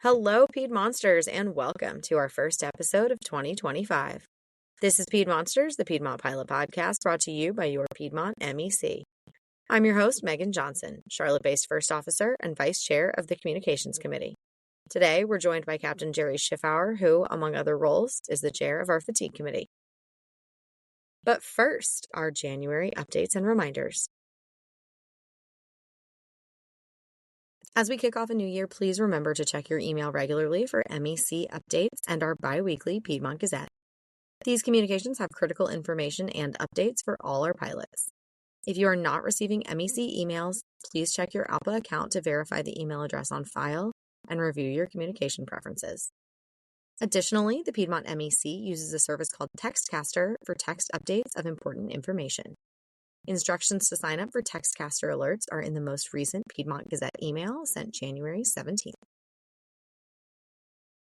Hello, Piedmontsters, and welcome to our first episode of 2025. This is Piedmontsters, the Piedmont Pilot Podcast, brought to you by your Piedmont MEC. I'm your host, Megan Johnson, Charlotte-based First Officer and Vice Chair of the Communications Committee. Today, we're joined by Captain Jerry Schiffauer, who, among other roles, is the Chair of our Fatigue Committee. But first, our January updates and reminders. As we kick off a new year, please remember to check your email regularly for MEC updates and our bi-weekly Piedmont Gazette. These communications have critical information and updates for all our pilots. If you are not receiving MEC emails, please check your ALPA account to verify the email address on file and review your communication preferences. Additionally, the Piedmont MEC uses a service called Textcaster for text updates of important information. Instructions to sign up for Textcaster alerts are in the most recent Piedmont Gazette email sent January 17th.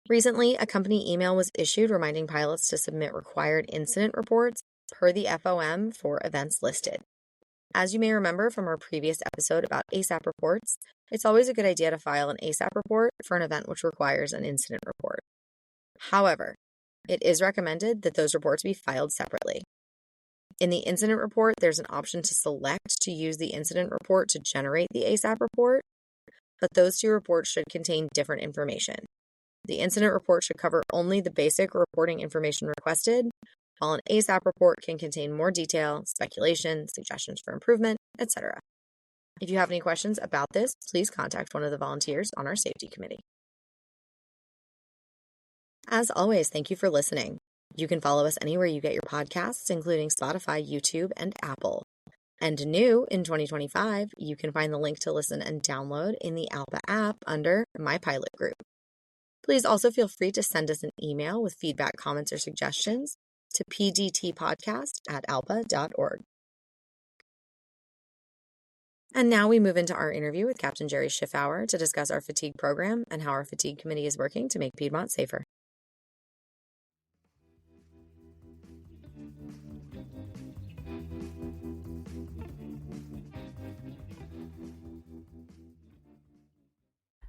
Recently, a company email was issued reminding pilots to submit required incident reports per the FOM for events listed. As you may remember from our previous episode about ASAP reports, it's always a good idea to file an ASAP report for an event which requires an incident report. However, it is recommended that those reports be filed separately. In the incident report, there's an option to select to use the incident report to generate the ASAP report, but those two reports should contain different information. The incident report should cover only the basic reporting information requested, while an ASAP report can contain more detail, speculation, suggestions for improvement, etc. If you have any questions about this, please contact one of the volunteers on our safety committee. As always, thank you for listening. You can follow us anywhere you get your podcasts, including Spotify, YouTube, and Apple. And new in 2025, you can find the link to listen and download in the ALPA app under My Pilot Group. Please also feel free to send us an email with feedback, comments, or suggestions to pdtpodcast@alpa.org. And now we move into our interview with Captain Jerry Schiffauer to discuss our fatigue program and how our fatigue committee is working to make Piedmont safer.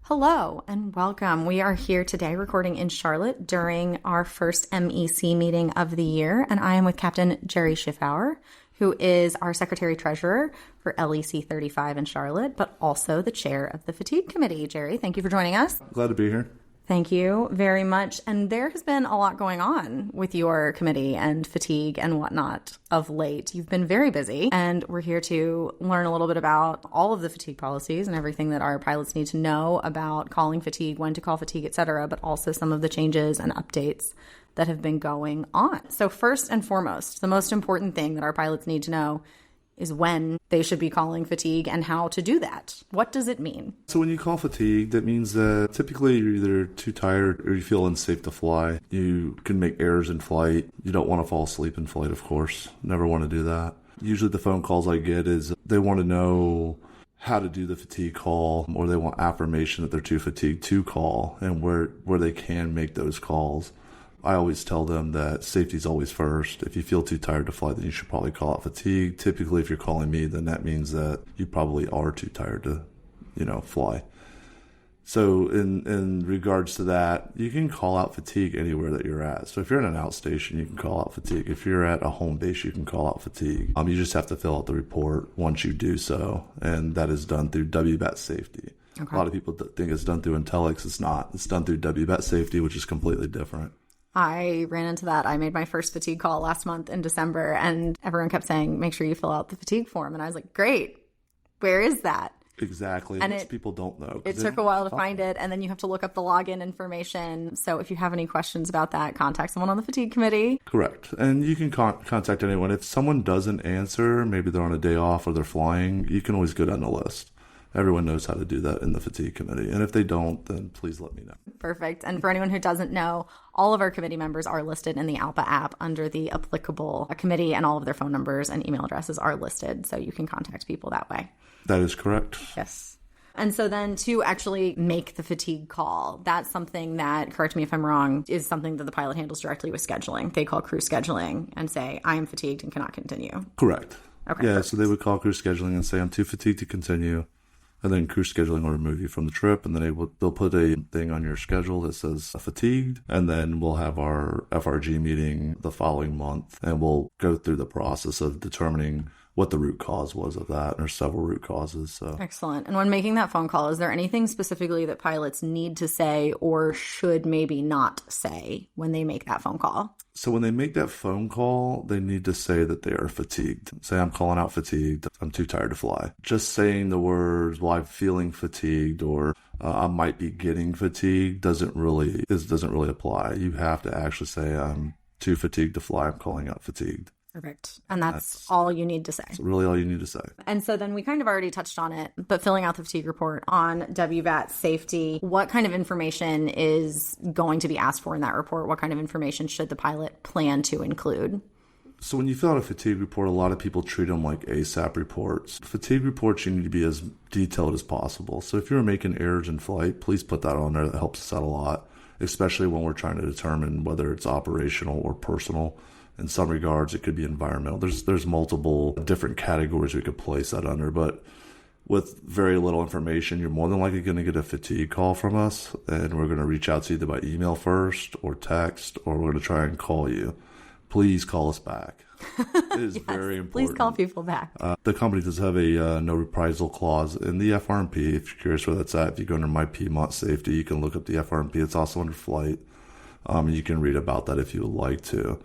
Hello and welcome. We are here today recording in Charlotte during our first MEC meeting of the year, and I am with Captain Jerry Schiffauer, who is our Secretary-Treasurer for LEC 35 in Charlotte, but also the Chair of the Fatigue Committee. Jerry, thank you for joining us. Glad to be here. Thank you very much. And there has been a lot going on with your committee and fatigue and whatnot of late. You've been very busy, and we're here to learn a little bit about all of the fatigue policies and everything that our pilots need to know about calling fatigue, when to call fatigue, etc., but also some of the changes and updates that have been going on. So first and foremost, the most important thing that our pilots need to know is when they should be calling fatigue and how to do that. What does it mean? So when you call fatigue, that means that typically you're either too tired or you feel unsafe to fly. You can make errors in flight. You don't want to fall asleep in flight, of course. Never want to do that. Usually the phone calls I get is they want to know how to do the fatigue call, or they want affirmation that they're too fatigued to call and where they can make those calls. I always tell them that safety is always first. If you feel too tired to fly, then you should probably call out fatigue. Typically, if you're calling me, then that means that you probably are too tired to, fly. So in regards to that, you can call out fatigue anywhere that you're at. So if you're at an outstation, you can call out fatigue. If you're at a home base, you can call out fatigue. You just have to fill out the report once you do so, and that is done through WBAT Safety. Okay. A lot of people think it's done through Intellex. It's not. It's done through WBAT Safety, which is completely different. I ran into that. I made my first fatigue call last month in December, and everyone kept saying, make sure you fill out the fatigue form. And I was like, great. Where is that? Exactly. And people don't know. It took a while to find it, and then you have to look up the login information. So if you have any questions about that, contact someone on the fatigue committee. Correct. And you can contact anyone. If someone doesn't answer, maybe they're on a day off or they're flying, you can always go down the list. Everyone knows how to do that in the fatigue committee. And if they don't, then please let me know. Perfect. And for anyone who doesn't know, all of our committee members are listed in the ALPA app under the applicable committee, and all of their phone numbers and email addresses are listed. So you can contact people that way. That is correct. Yes. And so then to actually make the fatigue call, that's something that, correct me if I'm wrong, is something that the pilot handles directly with scheduling. They call crew scheduling and say, I am fatigued and cannot continue. Correct. Okay. Yeah, perfect. so they would call crew scheduling and say, I'm too fatigued to continue. And then crew scheduling will remove you from the trip, and then they'll put a thing on your schedule that says fatigued, and then we'll have our FRG meeting the following month, and we'll go through the process of determining what the root cause was of that. And there's several root causes. So excellent. And when making that phone call, is there anything specifically that pilots need to say or should maybe not say when they make that phone call? So when they make that phone call, they need to say that they are fatigued. Say, I'm calling out fatigued. I'm too tired to fly. Just saying the words, well, I'm feeling fatigued, or I might be getting fatigued doesn't really apply. You have to actually say, I'm too fatigued to fly. I'm calling out fatigued. Perfect. And that's all you need to say. That's really all you need to say. And so then we kind of already touched on it, but filling out the fatigue report on WVAT safety, what kind of information is going to be asked for in that report? What kind of information should the pilot plan to include? So when you fill out a fatigue report, a lot of people treat them like ASAP reports. Fatigue reports, you need to be as detailed as possible. So if you're making errors in flight, please put that on there. That helps us out a lot, especially when we're trying to determine whether it's operational or personal. In some regards, it could be environmental. There's multiple different categories we could place that under, but with very little information, you're more than likely going to get a fatigue call from us, and we're going to reach out to you either by email first or text, or we're going to try and call you. Please call us back. It is yes, very important. Please call people back. The company does have a no reprisal clause in the FRMP. If you're curious where that's at, if you go under My Piedmont Safety, you can look up the FRMP. It's also under flight. You can read about that if you would like to.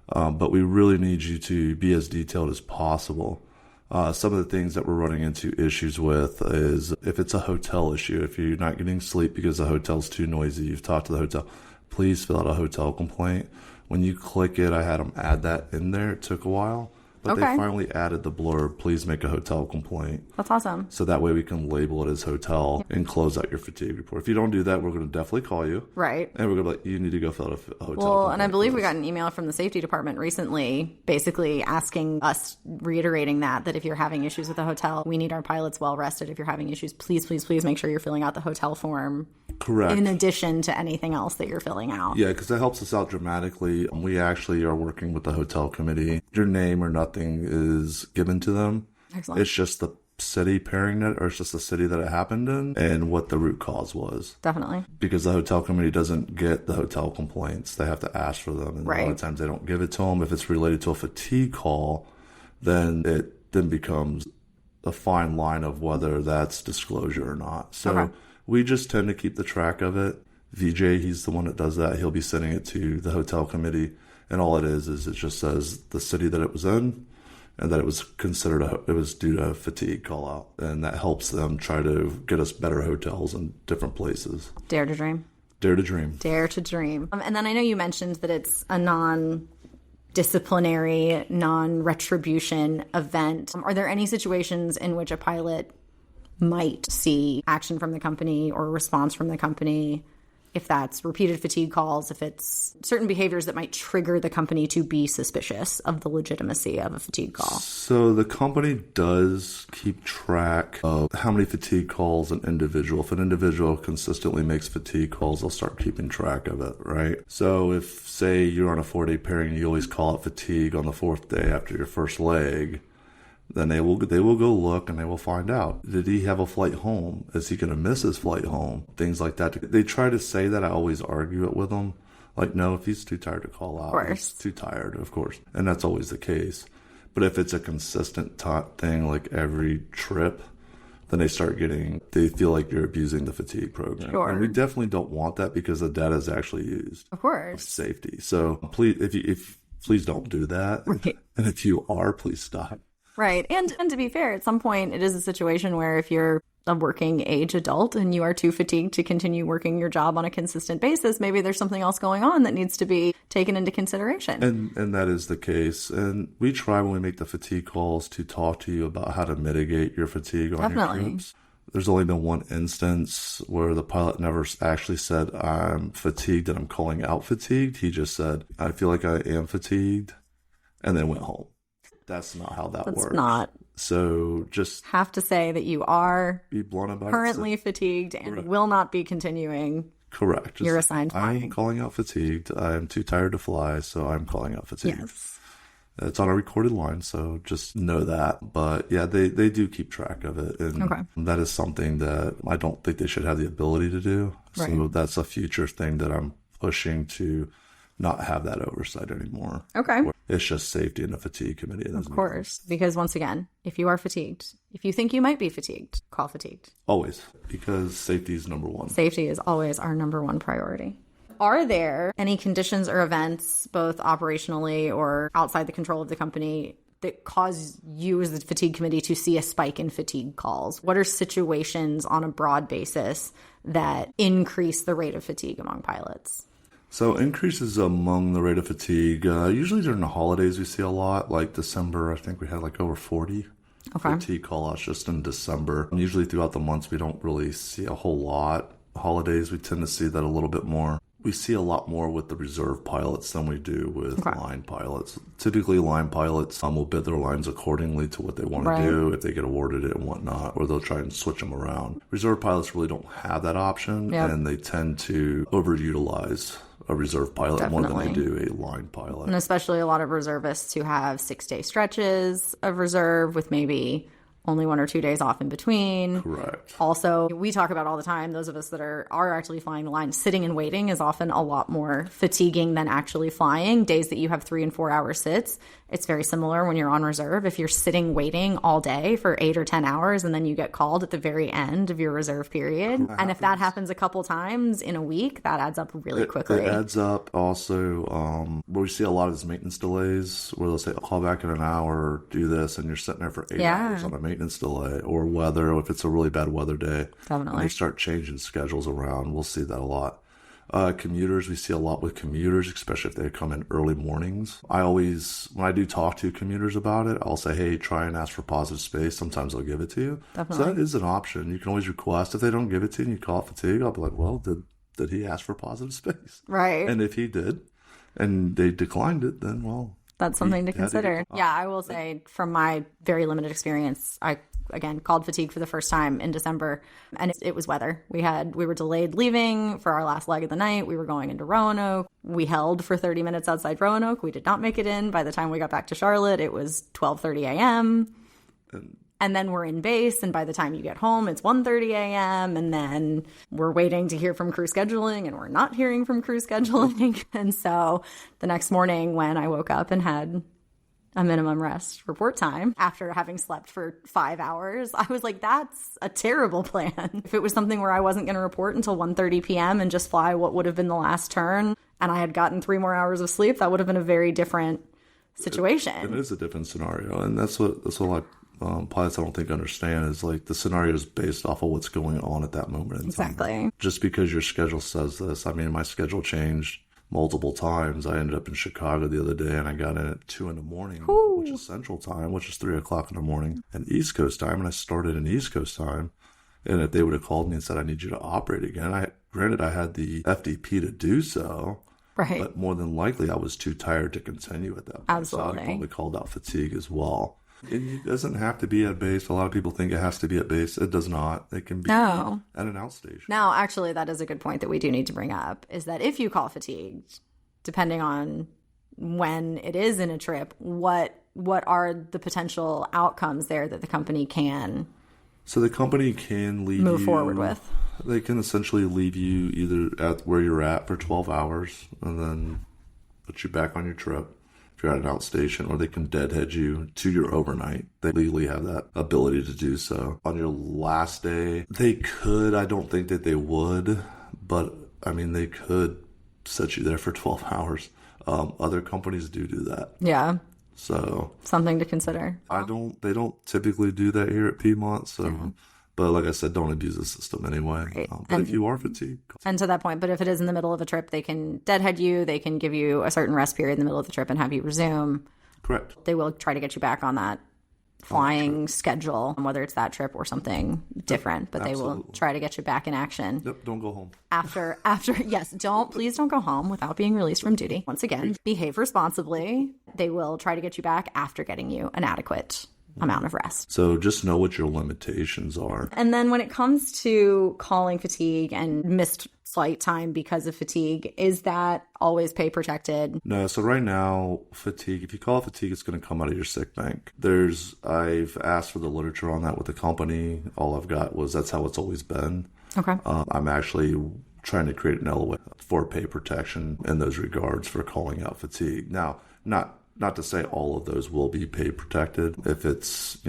But we really need you to be as detailed as possible. Some of the things that we're running into issues with is if it's a hotel issue, if you're not getting sleep because the hotel's too noisy, you've talked to the hotel, please fill out a hotel complaint. When you click it, I had them add that in there. It took a while. But they finally added the blurb, please make a hotel complaint. That's awesome. So that way we can label it as hotel and close out your fatigue report. If you don't do that, we're going to definitely call you. Right. And we're going to be like, you need to go fill out a hotel Well, and I believe we first. got an email from the safety department recently basically asking us, reiterating that if you're having issues with the hotel, we need our pilots well rested. If you're having issues, please make sure you're filling out the hotel form. Correct. In addition to anything else that you're filling out. Yeah, because that helps us out dramatically. We actually are working with the hotel committee. Your name or nothing is given to them. Excellent. It's just the city pairing it, or it's just the city that it happened in and what the root cause was. Definitely. Because the hotel committee doesn't get the hotel complaints. They have to ask for them. And right. A lot of times they don't give it to them. If it's related to a fatigue call, then it then becomes a fine line of whether that's disclosure or not. So we just tend to keep the track of it. VJ, he's the one that does that. He'll be sending it to the hotel committee. And all it is it just says the city that it was in and that it was it was due to a fatigue call out. And that helps them try to get us better hotels in different places. Dare to dream. Dare to dream. Dare to dream. And then I know you mentioned that it's a non-disciplinary, non-retribution event. Are there any situations in which a pilot might see action from the company or a response from the company, if that's repeated fatigue calls, if it's certain behaviors that might trigger the company to be suspicious of the legitimacy of a fatigue call? So the company does keep track of how many fatigue calls an individual. If an individual consistently makes fatigue calls, they'll start keeping track of it, right? So if, say, you're on a 4-day pairing and you always call out fatigue on the 4th day after your first leg, then they will go look and they will find out. Did he have a flight home? Is he going to miss his flight home? Things like that. They try to say that. I always argue it with them. Like, no, if he's too tired to call out, he's too tired, of course. And that's always the case. But if it's a consistent thing, like every trip, then they feel like you're abusing the fatigue program. Sure. And we definitely don't want that because the data is actually used. Of course. For safety. So please don't do that. Right. And if you are, please stop. Right. And to be fair, at some point, it is a situation where if you're a working age adult and you are too fatigued to continue working your job on a consistent basis, maybe there's something else going on that needs to be taken into consideration. And that is the case. And we try when we make the fatigue calls to talk to you about how to mitigate your fatigue on your trips. There's only been one instance where the pilot never actually said, I'm fatigued and I'm calling out fatigued. He just said, I feel like I am fatigued, and then went home. That's not how that works. That's not So just have to say that you are be blunt about currently fatigued and will not be continuing. Correct. Your assigned flying. I'm calling out fatigued. I'm too tired to fly, so I'm calling out fatigued. Yes. It's on a recorded line, so just know that. But yeah, they do keep track of it. And that is something that I don't think they should have the ability to do. So that's a future thing that I'm pushing to not have that oversight anymore. Okay. It's just safety and the fatigue committee. Of course. Because once again, if you are fatigued, if you think you might be fatigued, call fatigued. Always. Because safety is number one. Safety is always our number one priority. Are there any conditions or events, both operationally or outside the control of the company, that cause you as the fatigue committee to see a spike in fatigue calls? What are situations on a broad basis that increase the rate of fatigue among pilots? So increases among the rate of fatigue, usually during the holidays we see a lot, like December, I think we had like over 40 fatigue call-outs just in December. Usually throughout the months we don't really see a whole lot. Holidays we tend to see that a little bit more. We see a lot more with the reserve pilots than we do with line pilots. Typically, line pilots will bid their lines accordingly to what they want to do if they get awarded it and whatnot, or they'll try and switch them around. Reserve pilots really don't have that option, and they tend to overutilize a reserve pilot more than they do a line pilot. And especially a lot of reservists who have 6-day stretches of reserve with maybe only 1 or 2 days off in between. Correct. Also, we talk about all the time, those of us that are actually flying the line, sitting and waiting is often a lot more fatiguing than actually flying. Days that you have 3 and 4 hour sits, it's very similar when you're on reserve. If you're sitting waiting all day for 8 or 10 hours and then you get called at the very end of your reserve period, and if that happens a couple times in a week, that adds up really quickly. It adds up. Also, what we see a lot is maintenance delays, where they'll say, I'll call back in an hour, do this, and you're sitting there for 8 hours on a maintenance delay, or weather, if it's a really bad weather day. Definitely. And they start changing schedules around. We'll see that a lot. Commuters, we see a lot with commuters, especially if they come in early mornings. When I do talk to commuters about it, I'll say, hey, try and ask for positive space. Sometimes they'll give it to you. Definitely. So that is an option. You can always request. If they don't give it to you and you call it fatigue, I'll be like, well, did he ask for positive space? Right. And if he did, and they declined it, then, well, that's something to consider. Yeah, I will say from my very limited experience, I again called fatigue for the first time in December, and it was weather. We were delayed leaving for our last leg of the night. We were going into Roanoke. We held for 30 minutes outside Roanoke. We did not make it in. By the time we got back to Charlotte, it was 12:30 a.m. And then we're in base, and by the time you get home, it's 1:30 a.m. And then we're waiting to hear from crew scheduling, and we're not hearing from crew scheduling. And so the next morning when I woke up and had a minimum rest report time after having slept for 5 hours, I was like, that's a terrible plan. If it was something where I wasn't going to report until 1:30 p.m. and just fly what would have been the last turn, and I had gotten 3 more hours of sleep, that would have been a very different situation. It is a different scenario, and that's what like pilots I don't think understand is like the scenario is based off of what's going on at that moment in time. Exactly. Just because your schedule says this, I mean, my schedule changed multiple times. I ended up in Chicago the other day and I got in at 2 a.m, which is Central Time, which is 3 o'clock in the morning, and East Coast Time, and I started in East Coast Time. And if they would have called me and said, I need you to operate again, granted I had the FDP to do so. Right. But more than likely I was too tired to continue at that point. Absolutely. So I probably called out fatigue as well. It doesn't have to be at base. A lot of people think it has to be at base. It does not. It can be at an outstation. Now, actually, that is a good point that we do need to bring up, is that if you call fatigued, depending on when it is in a trip, what are the potential outcomes there that the company can So the company can move forward with? They can essentially leave you either at where you're at for 12 hours and then put you back on your trip if you're at an outstation, or they can deadhead you to your overnight. They legally have that ability to do so. On your last day, they could. I don't think that they would, but I mean, they could set you there for 12 hours. Other companies do that. Yeah. So something to consider. They don't typically do that here at Piedmont. So, but like I said, don't abuse the system anyway. Right. But if you are fatigued. And to that point, but if it is in the middle of a trip, they can deadhead you. They can give you a certain rest period in the middle of the trip and have you resume. Correct. They will try to get you back on that flying schedule, whether it's that trip or something different, but they will try to get you back in action. Yep, don't go home. After, yes, please don't go home without being released from duty. Once again, behave responsibly. They will try to get you back after getting you an adequate amount of rest. So just know what your limitations are. And then when it comes to calling fatigue and missed flight time because of fatigue, is that always pay protected? No, so right now, fatigue, if you call it fatigue, it's going to come out of your sick bank. I've asked for the literature on that with the company. All I've got was that's how it's always been. Okay. I'm actually trying to create an LOA for pay protection in those regards for calling out fatigue. Now, not to say all of those will be pay protected. If it's,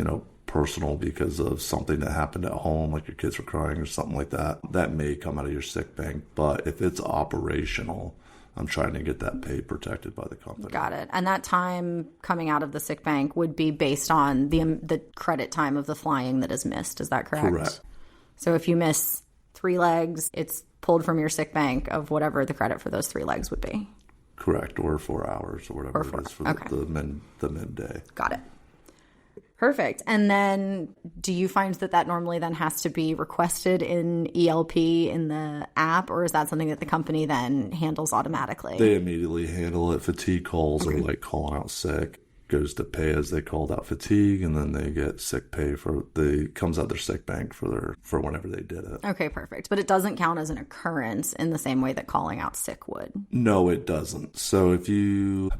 personal because of something that happened at home, like your kids were crying or something like that, that may come out of your sick bank. But if it's operational, I'm trying to get that pay protected by the company. Got it. And that time coming out of the sick bank would be based on the credit time of the flying that is missed. Is that correct? Correct. So if you miss 3 legs, it's pulled from your sick bank of whatever the credit for those 3 legs would be. Correct. Or 4 hours or whatever it is for the midday. Got it. Perfect. And then do you find that normally then has to be requested in ELP in the app, or is that something that the company then handles automatically? They immediately handle it. Fatigue calls are like calling out sick. Goes to pay as they called out fatigue, and then they get sick pay comes out their sick bank for whenever they did it. Okay, perfect. But it doesn't count as an occurrence in the same way that calling out sick would. No, it doesn't. So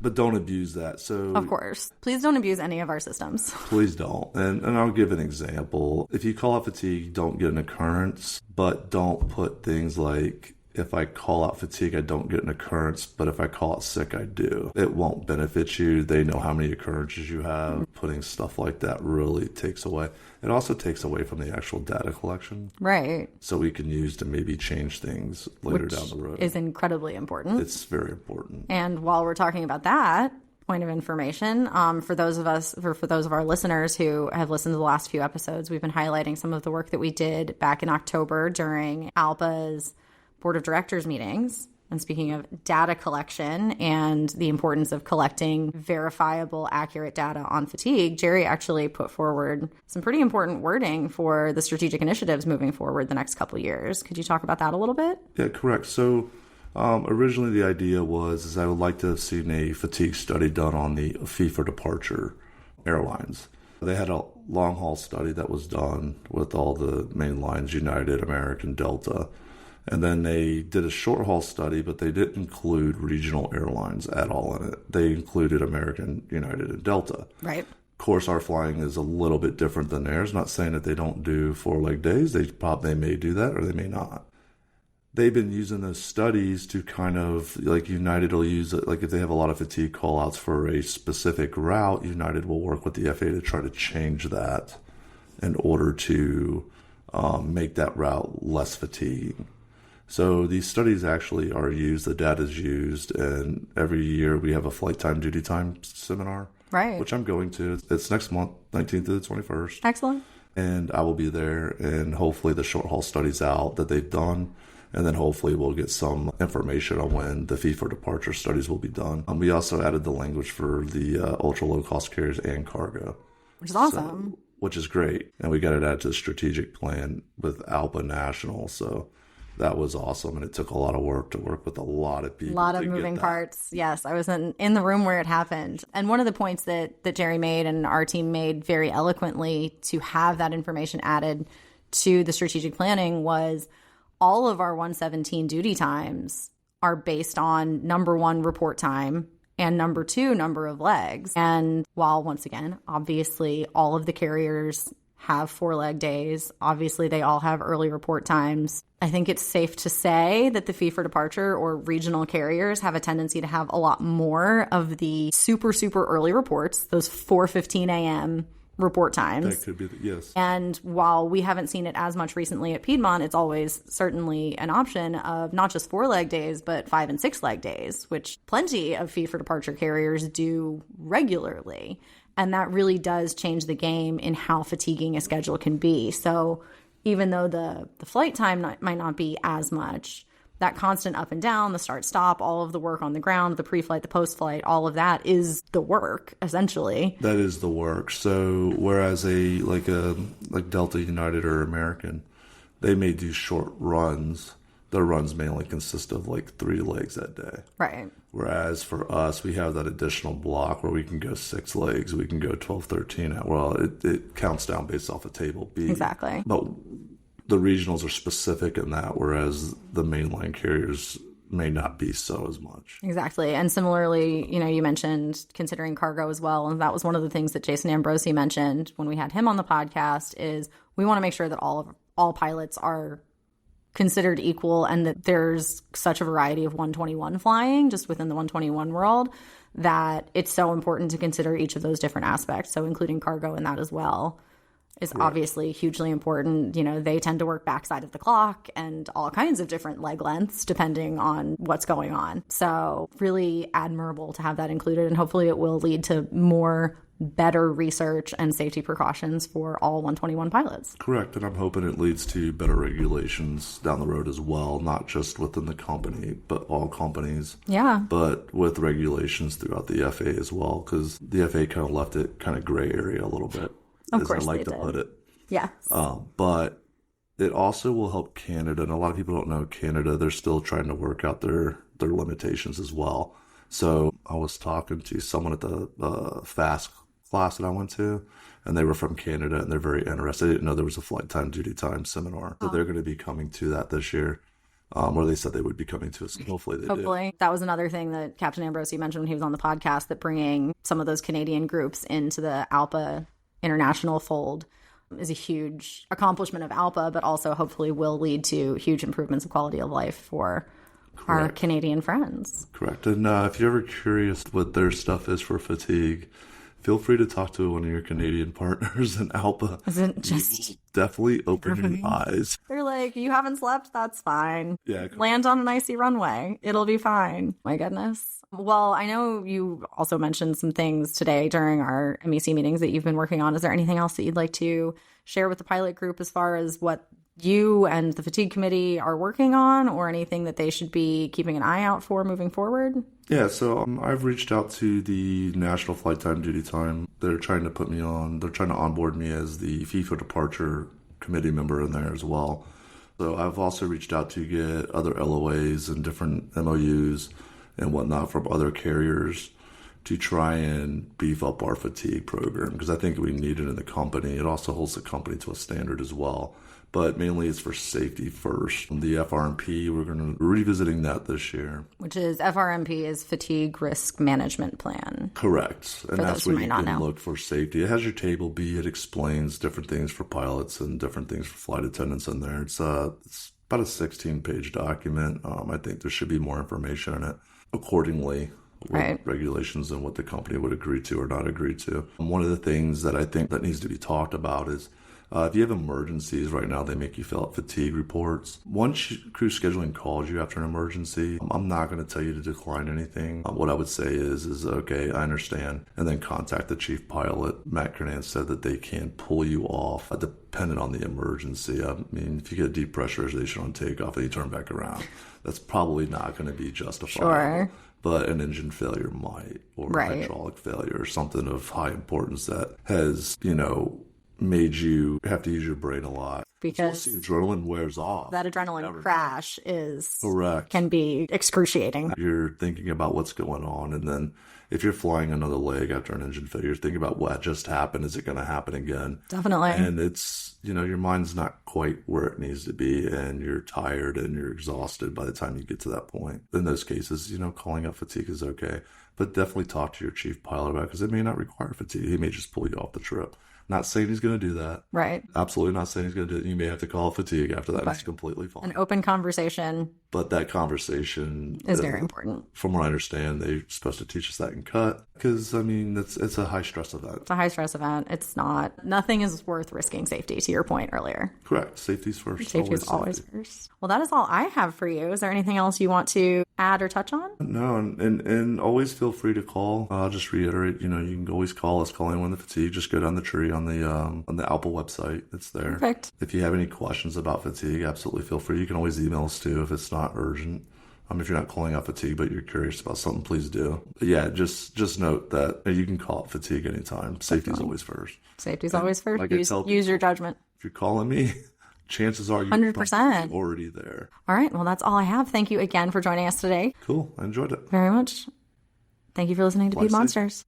but don't abuse that. So of course, please don't abuse any of our systems. Please don't. And I'll give an example. If you call out fatigue, don't get an occurrence, but don't put things like, if I call out fatigue, I don't get an occurrence, but if I call out sick, I do. It won't benefit you. They know how many occurrences you have. Putting stuff like that really takes away. It also takes away from the actual data collection. Right. So we can use to maybe change things later down the road. Is incredibly important. It's very important. And while we're talking about that point of information, for those of our listeners who have listened to the last few episodes, we've been highlighting some of the work that we did back in October during ALPA's board of directors meetings. And speaking of data collection and the importance of collecting verifiable, accurate data on fatigue, Jerry actually put forward some pretty important wording for the strategic initiatives moving forward the next couple of years. Could you talk about that a little bit? Yeah, correct. So originally the idea was I would like to have seen a fatigue study done on the fee for departure airlines. They had a long haul study that was done with all the main lines, United, American, Delta. And then they did a short haul study, but they didn't include regional airlines at all in it. They included American, United, and Delta. Right. Of course, our flying is a little bit different than theirs. Not saying that they don't do 4-leg days. They may do that or they may not. They've been using those studies to kind of, like United will use it, like if they have a lot of fatigue call outs for a specific route, United will work with the FAA to try to change that in order to make that route less fatiguing. So these studies actually are used, the data is used, and every year we have a flight time, duty time seminar. Right. Which I'm going to. It's next month, 19th to the 21st. Excellent. And I will be there, and hopefully the short haul study's out that they've done, and then hopefully we'll get some information on when the fee for departure studies will be done. We also added the language for the ultra low cost carriers and cargo. Which is awesome. Which is great. And we got it added to the strategic plan with ALPA National, so that was awesome, and it took a lot of work to work with a lot of people. A lot of moving parts. Yes, I was in the room where it happened. And one of the points that Jerry made and our team made very eloquently to have that information added to the strategic planning was all of our 117 duty times are based on number 1, report time, and number 2, number of legs. And while, once again, obviously all of the carriers have 4-leg days. Obviously, they all have early report times. I think it's safe to say that the fee for departure or regional carriers have a tendency to have a lot more of the super, super early reports, those 4:15 a.m. report times. That could be, yes. And while we haven't seen it as much recently at Piedmont, it's always certainly an option of not just 4-leg days, but 5- and 6-leg days, which plenty of fee for departure carriers do regularly. And that really does change the game in how fatiguing a schedule can be. So even though the flight time might not be as much, that constant up and down, the start-stop, all of the work on the ground, the pre-flight, the post-flight, all of that is the work, essentially. That is the work. So whereas like Delta, United, or American, they may do short runs, their runs mainly consist of like 3 legs that day. Right. Whereas for us, we have that additional block where we can go 6 legs, we can go 12, 13. Well, it counts down based off of table B. Exactly. But the regionals are specific in that, whereas the mainline carriers may not be so as much. Exactly. And similarly, you mentioned considering cargo as well. And that was one of the things that Jason Ambrosi mentioned when we had him on the podcast is we want to make sure that all pilots are considered equal and that there's such a variety of 121 flying just within the 121 world that it's so important to consider each of those different aspects. So including cargo in that as well is obviously hugely important. They tend to work backside of the clock and all kinds of different leg lengths depending on what's going on. So really admirable to have that included, and hopefully it will lead to better research and safety precautions for all 121 pilots. Correct. And I'm hoping it leads to better regulations down the road as well, not just within the company, but all companies. Yeah. But with regulations throughout the FAA as well, because the FAA kind of left it kind of gray area a little bit. Of course, as I like to put it. Yes. But it also will help Canada, and a lot of people don't know Canada. They're still trying to work out their limitations as well. So I was talking to someone at the FAST class that I went to, and they were from Canada, and they're very interested. I didn't know there was a flight time, duty time seminar. So they're going to be coming to that this year. Or they said they would be coming to us. Hopefully they do. That was another thing that Captain Ambrosi mentioned when he was on the podcast, that bringing some of those Canadian groups into the ALPA international fold is a huge accomplishment of ALPA, but also hopefully will lead to huge improvements of quality of life for our Canadian friends. Correct. And if you're ever curious what their stuff is for fatigue, feel free to talk to one of your Canadian partners in ALPA. Isn't just definitely open your eyes. They're like, you haven't slept? That's fine. Yeah. Land on an icy runway. It'll be fine. My goodness. Well, I know you also mentioned some things today during our MEC meetings that you've been working on. Is there anything else that you'd like to share with the pilot group as far as what you and the fatigue committee are working on, or anything that they should be keeping an eye out for moving forward? Yeah, so I've reached out to the National Flight Time Duty Time. They're trying to put me on, they're trying to onboard me as the FIFA departure committee member in there as well. So I've also reached out to get other LOAs and different MOUs and whatnot from other carriers to try and beef up our fatigue program, because I think we need it in the company. It also holds the company to a standard as well. But mainly it's for safety first. The FRMP, we're going to be revisiting that this year. Which is, FRMP is Fatigue Risk Management Plan. Correct. And that's where you can look for safety. It has your table B. It explains different things for pilots and different things for flight attendants in there. It's about a 16-page document. I think there should be more information in it accordingly. What regulations and what the company would agree to or not agree to. One of the things that I think that needs to be talked about is if you have emergencies right now, they make you fill out fatigue reports. Once crew scheduling calls you after an emergency, I'm not going to tell you to decline anything. What I would say is okay, I understand. And then contact the chief pilot. Matt Kernan said that they can pull you off dependent on the emergency. I mean, if you get deep pressurization on takeoff and you turn back around, that's probably not going to be justifiable. Sure. But an engine failure might, or hydraulic failure, or something of high importance that has, made you have to use your brain a lot. Because the adrenaline wears off. That adrenaline crash is correct. Can be excruciating. You're thinking about what's going on, and then if you're flying another leg after an engine failure, you're thinking about what just happened. Is it going to happen again? Definitely. And it's, your mind's not quite where it needs to be, and you're tired and you're exhausted by the time you get to that point. In those cases, calling out fatigue is okay, but definitely talk to your chief pilot about it, because it may not require fatigue. He may just pull you off the trip. Not saying he's going to do that. Right. Absolutely not saying he's going to do it. You may have to call fatigue after that. It's completely fine. An open conversation. But that conversation is very important. From what I understand, they're supposed to teach us that in cut. Because, it's a high-stress event. It's a high-stress event. It's not. Nothing is worth risking safety, to your point earlier. Correct. Safety's first. Safety is always first. Well, that is all I have for you. Is there anything else you want to add or touch on? No, and always feel free to call. I'll just reiterate, you can always call us, call anyone with fatigue. Just go down the tree on the ALPA website. It's there. Perfect. If you have any questions about fatigue, absolutely feel free. You can always email us too if it's not urgent. If you're not calling out fatigue, but you're curious about something, please do. But yeah, just note that you can call it fatigue anytime. Safety's always first. Safety's always first. Use your judgment. If you're calling me, chances are you're 100%. already there. All right. Well, that's all I have. Thank you again for joining us today. Cool. I enjoyed it. Very much. Thank you for listening to Piedmont Monsters.